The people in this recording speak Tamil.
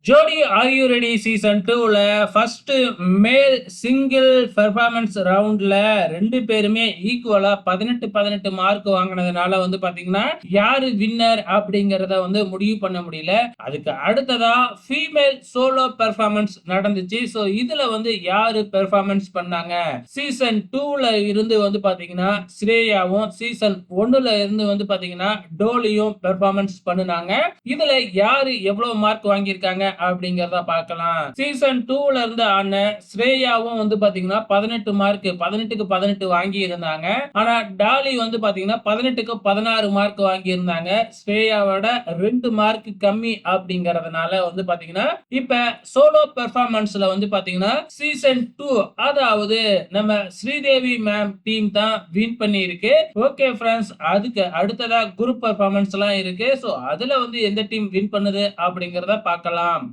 ஜோடி ஆர் யூ ரெடி சீசன் 2ல ஃபர்ஸ்ட் மேல் சிங்கிள் பெர்ஃபார்மன்ஸ் ரவுண்ட்ல 2 பேருமே ஈக்குவலா 18 மார்க் வாங்கினதுனால பாத்தீங்கன்னா யாரு வின்னர் அப்படிங்கறத முடிவு பண்ண முடியல. அதுக்கு அடுத்ததா ஃபீமேல் சோலோ பெர்ஃபார்மன்ஸ் நடந்துச்சு. சோ இதுல யாரு பெர்ஃபார்மன்ஸ் பண்ணாங்க, சீசன் 2ல இருந்து பாத்தீங்கன்னா ஸ்ரேயாவும், சீசன் 1ல இருந்து பாத்தீங்கன்னா டோலியும் பெர்ஃபார்மன்ஸ் பண்ணுனாங்க. இதுல யாரு எவ்வளவு மார்க் வாங்கியிருக்காங்க அப்படிங்கறத பார்க்கலாம். சீசன் 2ல இருந்து ஆன ஸ்ரேயாவும் பாத்தீங்கன்னா 18 மார்க், 18க்கு 18 வாங்கி இருந்தாங்க. ஆனா டாலி பாத்தீங்கன்னா 18க்கு 16 மார்க் வாங்கி இருந்தாங்க. ஸ்ரேயாவோட 2 மார்க் கம்மி அப்படிங்கறதுனால பாத்தீங்கன்னா இப்ப சோலோ பெர்ஃபார்மன்ஸ்ல பாத்தீங்கன்னா சீசன் 2 அதாவது நம்ம ஸ்ரீதேவி மேம் டீம் தான் வின் பண்ணி இருக்கு. ஓகே ஃப்ரெண்ட்ஸ், அதுக்கு அடுத்ததா குரூப் பெர்ஃபார்மன்ஸ் எல்லாம் இருக்கு. சோ அதுல எந்த டீம் வின் பண்ணுது அப்படிங்கறத பார்க்கலாம்.